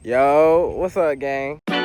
Yo, what's up, gang? Yeah.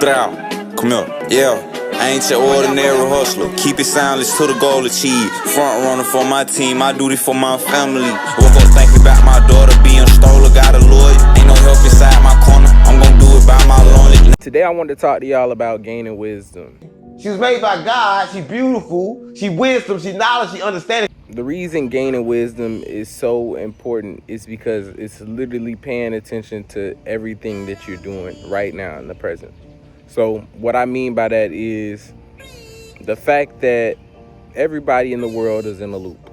Brow, come here. Yeah. I ain't your ordinary hustler. Keep it silence till the goal achieved. Front runner for my team, I do this for my family. Woke up thinking about my daughter being stolen. Got a lawyer, ain't no help inside my corner. I'm gonna do it by my lonely. Today I wanted to talk to y'all about gaining wisdom. She was made by God. She's beautiful. She wisdom. She knowledge. She understanding. The reason gaining wisdom is so important is because it's literally paying attention to everything that you're doing right now in the present. So what I mean by that is the fact that everybody in the world is in a loop.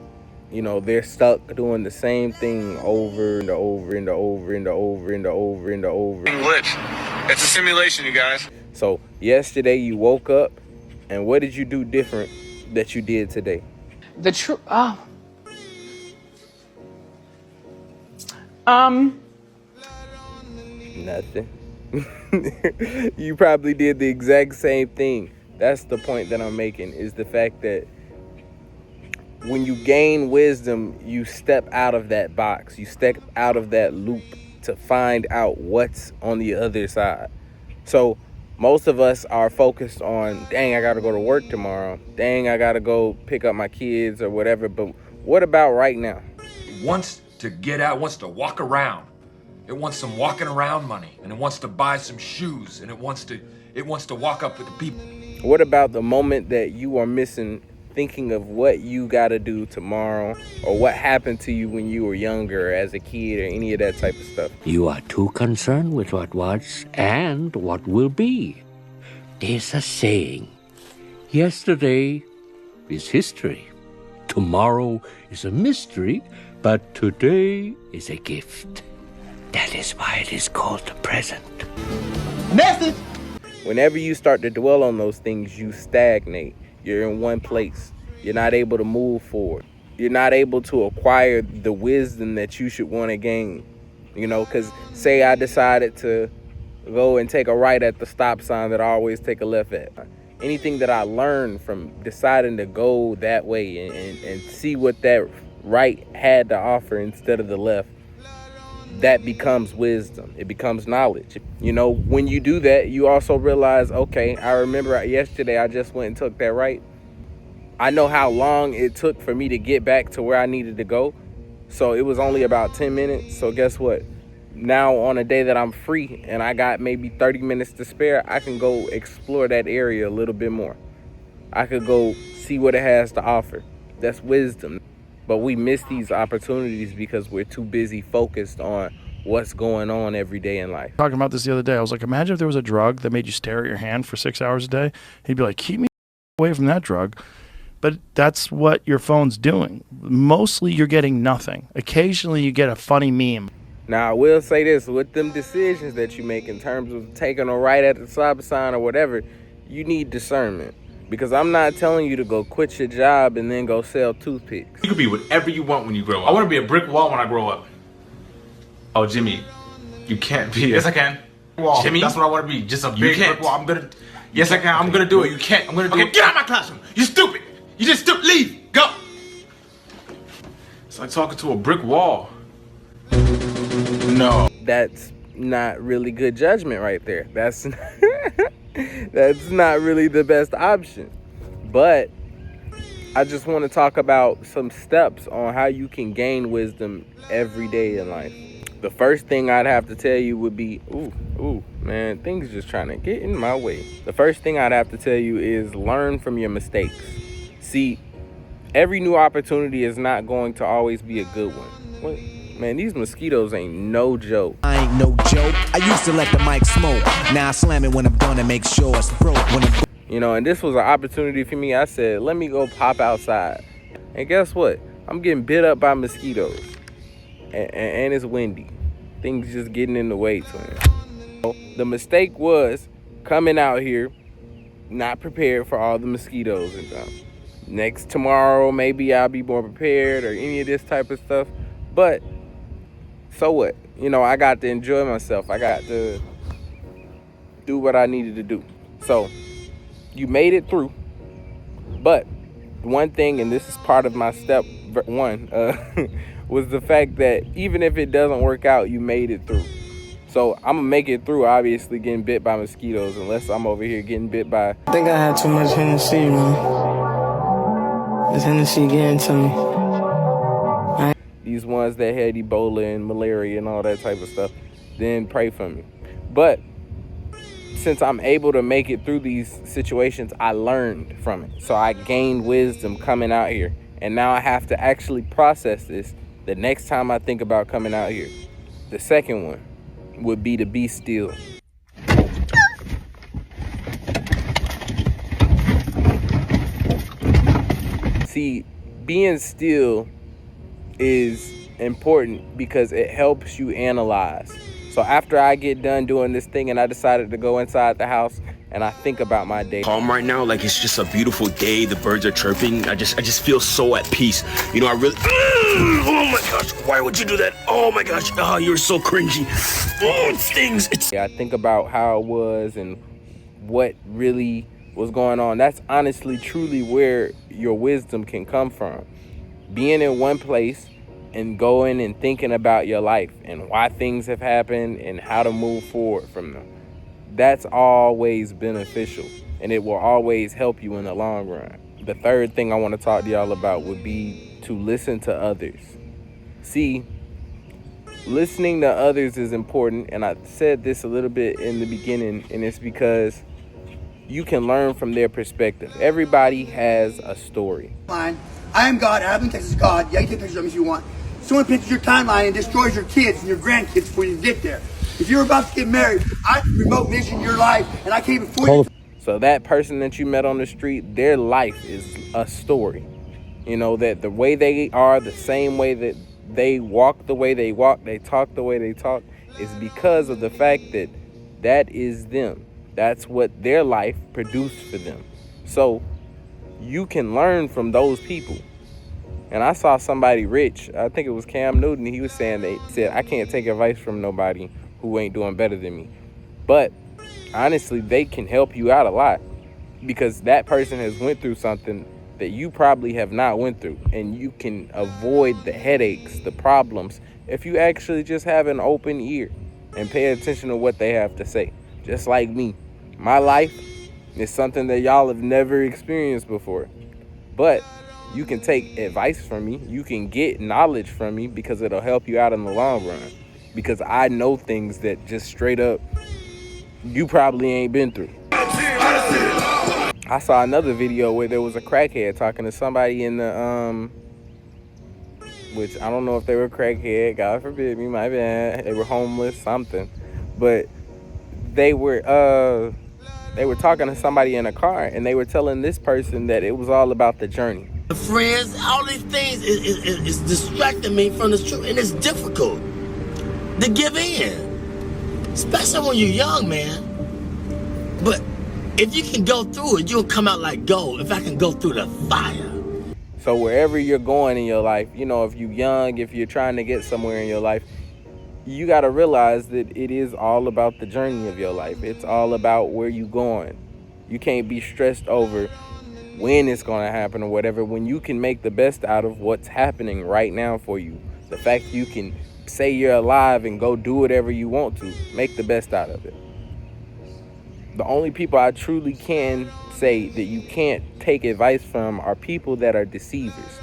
You know, they're stuck doing the same thing over and over and over and over and over and over. Glitch. It's a simulation, you guys. So yesterday you woke up, and what did you do different that you did today? The truth. Nothing. You probably did the exact same thing. That's the point that I'm making, is the fact that when you gain wisdom, you step out of that box. You step out of that loop to find out what's on the other side. So most of us are focused on, dang, I got to go to work tomorrow. Dang, I got to go pick up my kids or whatever. But what about right now? It wants to get out, wants to walk around. It wants some walking around money, and it wants to buy some shoes, and it wants to walk up with the people. What about the moment that you are missing, thinking of what you got to do tomorrow, or what happened to you when you were younger as a kid, or any of that type of stuff? You are too concerned with what was and what will be. There's a saying, yesterday is history. Tomorrow is a mystery, but today is a gift. That is why it is called the present. Message. Whenever you start to dwell on those things, you stagnate. You're in one place. You're not able to move forward. You're not able to acquire the wisdom that you should want to gain. You know, because say I decided to go and take a right at the stop sign that I always take a left at. Anything that I learned from deciding to go that way and see what that right had to offer instead of the left, that becomes wisdom. It becomes knowledge. You know, when you do that, you also realize, okay, I remember yesterday I just went and took that right. I know how long it took for me to get back to where I needed to go. So it was only about 10 minutes. So guess what? Now on a day that I'm free and I got maybe 30 minutes to spare, I can go explore that area a little bit more. I could go see what it has to offer. That's wisdom. But we miss these opportunities because we're too busy focused on what's going on every day in life. Talking about this the other day, I was like, imagine if there was a drug that made you stare at your hand for 6 hours a day. He'd be like, keep me away from that drug. But that's what your phone's doing. Mostly you're getting nothing. Occasionally you get a funny meme. Now, I will say this, with them decisions that you make in terms of taking a right at the stop sign or whatever, you need discernment. Because I'm not telling you to go quit your job and then go sell toothpicks. You can be whatever you want when you grow up. I want to be a brick wall when I grow up. Oh, Jimmy, you can't be. Yes, I can. Wall. Jimmy, that's what I want to be. Just a big brick wall. I'm gonna. Yes, I can. I'm gonna do it. You can't. I'm gonna do it. Get out of my classroom. You stupid. You just stupid. Leave. Go. It's like talking to a brick wall. No. That's not really good judgment right there. That's not really the best option. But I just want to talk about some steps on how you can gain wisdom every day in life. The first thing I'd have to tell you would be, ooh, man, things just trying to get in my way. The first thing I'd have to tell you is learn from your mistakes. See, every new opportunity is not going to always be a good one. What? Man, these mosquitoes ain't no joke. I ain't no joke. I used to let the mic smoke. Now I slam it when I'm done and make sure it's broke. You know, and this was an opportunity for me. I said, let me go pop outside. And guess what? I'm getting bit up by mosquitoes. And it's windy. Things just getting in the way to me. The mistake was coming out here not prepared for all the mosquitoes and stuff. Tomorrow, maybe I'll be more prepared or any of this type of stuff. But so what? You know, I got to enjoy myself. I got to do what I needed to do. So you made it through. But one thing, and this is part of my step one, was the fact that even if it doesn't work out, you made it through. So I'm gonna make it through, obviously getting bit by mosquitoes, unless I'm over here getting bit by... I think I had too much Hennessy, man. This Hennessy getting to me. These ones that had Ebola and malaria and all that type of stuff, then pray for me. But since I'm able to make it through these situations, I learned from it. So I gained wisdom coming out here. And now I have to actually process this the next time I think about coming out here. The second one would be to be still. See, being still is important because it helps you analyze. So after I get done doing this thing and I decided to go inside the house and I think about my day. Calm right now, like it's just a beautiful day. The birds are chirping. I just feel so at peace. You know, I really, oh my gosh, why would you do that? Oh my gosh, oh, you're so cringy. Oh, it stings. I think about how it was and what really was going on. That's honestly, truly where your wisdom can come from. Being in one place and going and thinking about your life and why things have happened and how to move forward from them. That's always beneficial and it will always help you in the long run. The third thing I want to talk to y'all about would be to listen to others. See, listening to others is important, and I said this a little bit in the beginning, and it's because you can learn from their perspective. Everybody has a story. I am God, Abilene, Texas God. Yeah, you can take pictures of me if you want. Someone pictures your timeline and destroys your kids and your grandkids before you get there. If you're about to get married, I can remote vision your life, and I came before you. So that person that you met on the street, their life is a story. You know, that the way they are, the same way that they walk the way they walk, they talk the way they talk, is because of the fact that that is them. That's what their life produced for them. So you can learn from those people. And I saw somebody rich, I think it was Cam Newton, he was saying, they said, I can't take advice from nobody who ain't doing better than me. But honestly, they can help you out a lot because that person has went through something that you probably have not went through, and you can avoid the headaches, the problems, if you actually just have an open ear and pay attention to what they have to say. Just like me, my life is something that y'all have never experienced before, but you can take advice from me, you can get knowledge from me because it'll help you out in the long run, because I know things that just straight up you probably ain't been through. I saw another video where there was a crackhead talking to somebody in the which I don't know if they were crackhead, God forbid me, my bad. They were homeless, something. But they were talking to somebody in a car, and they were telling this person that it was all about the journey. Friends, all these things is distracting me from the truth, and it's difficult to give in, especially when you're young, man. But if you can go through it, you'll come out like gold. If I can go through the fire. So wherever you're going in your life, you know, if you're young, if you're trying to get somewhere in your life, you got to realize that it is all about the journey of your life. It's all about where you're going. You can't be stressed over when it's going to happen or whatever, when you can make the best out of what's happening right now for you. The fact you can say you're alive and go do whatever you want to, make the best out of it. The only people I truly can say that you can't take advice from are people that are deceivers.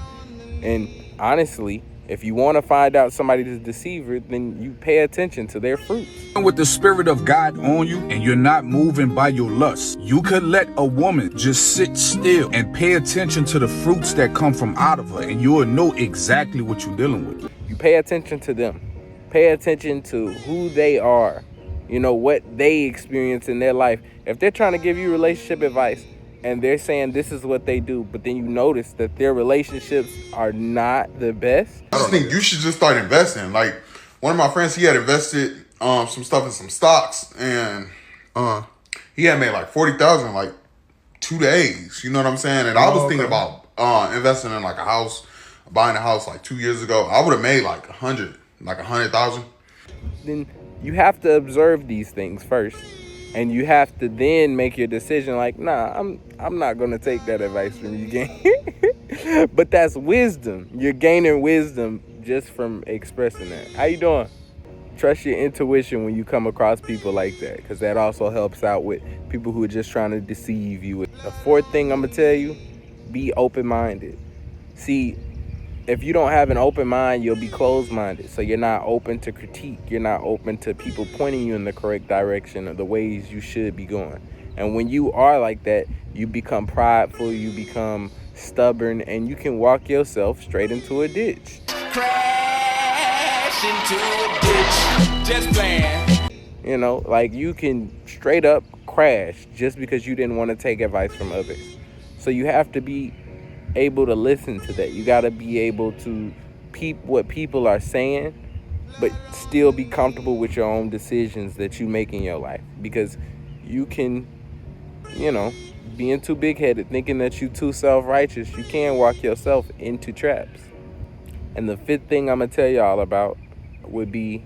And honestly, if you want to find out somebody's a deceiver, then you pay attention to their fruits. With the spirit of God on you and you're not moving by your lust, you could let a woman just sit still and pay attention to the fruits that come from out of her, and you'll know exactly what you're dealing with. You pay attention to them. Pay attention to who they are. You know, what they experience in their life. If they're trying to give you relationship advice and they're saying this is what they do, but then you notice that their relationships are not the best. I just think you should just start investing. Like, one of my friends, he had invested some stuff in some stocks, and he had made like $40,000 like 2 days. You know what I'm saying? And I was thinking about investing in like a house, buying a house like 2 years ago. I would have made like 100,000. Then you have to observe these things first, and you have to then make your decision like, nah, I'm not going to take that advice from you, gang. But that's wisdom. You're gaining wisdom just from expressing that. How you doing? Trust your intuition when you come across people like that, because that also helps out with people who are just trying to deceive you. The fourth thing I'm going to tell you, be open-minded. See, if you don't have an open mind, you'll be closed-minded. So you're not open to critique. You're not open to people pointing you in the correct direction of the ways you should be going. And when you are like that, you become prideful, you become stubborn, and you can walk yourself straight into a ditch. Crash into a ditch, just playing. You know, like you can straight up crash just because you didn't want to take advice from others. So you have to be able to listen to that. You got to be able to peep what people are saying, but still be comfortable with your own decisions that you make in your life. Because you can, you know, being too big-headed, thinking that you too self-righteous, you can walk yourself into traps. And the fifth thing I'm going to tell y'all about would be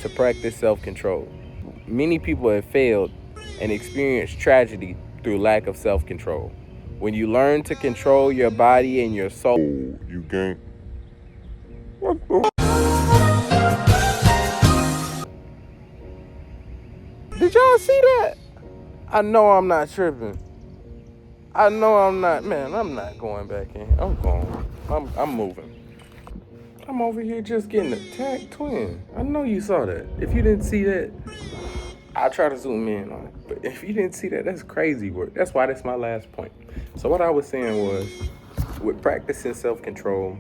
to practice self-control. Many people have failed and experienced tragedy through lack of self-control. When you learn to control your body and your soul, you gain. What the? Did y'all see that? I know I'm not tripping. I know I'm not, man, I'm not going back in. I'm going. I'm moving. I'm over here just getting attacked, twin. I know you saw that. If you didn't see that, I'll try to zoom in on it. But if you didn't see that, that's crazy work. That's why that's my last point. So what I was saying was, with practicing self-control,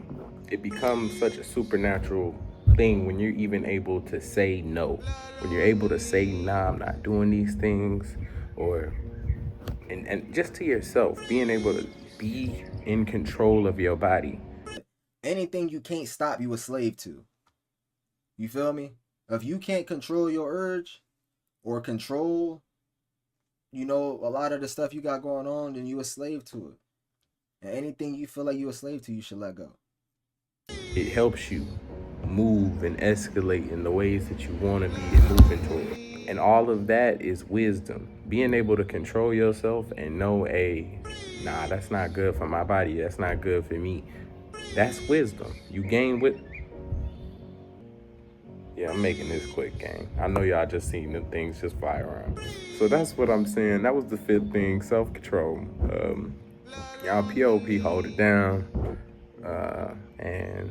it becomes such a supernatural thing when you're even able to say no. When you're able to say, nah, I'm not doing these things. Or, and just to yourself, being able to be in control of your body. Anything you can't stop, you a slave to. You feel me? If you can't control your urge or control, you know, a lot of the stuff you got going on, then you a slave to it. And anything you feel like you a slave to, you should let go. It helps you move and escalate in the ways that you want to be and moving toward. And all of that is wisdom. Being able to control yourself and know, hey, nah, that's not good for my body. That's not good for me. That's wisdom. You gain with. Yeah, I'm making this quick, gang. I know y'all just seen the things just fly around. So that's what I'm saying. That was the fifth thing, self-control. Y'all POP, hold it down. And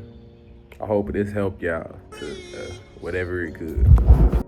I hope this helped y'all to whatever it could.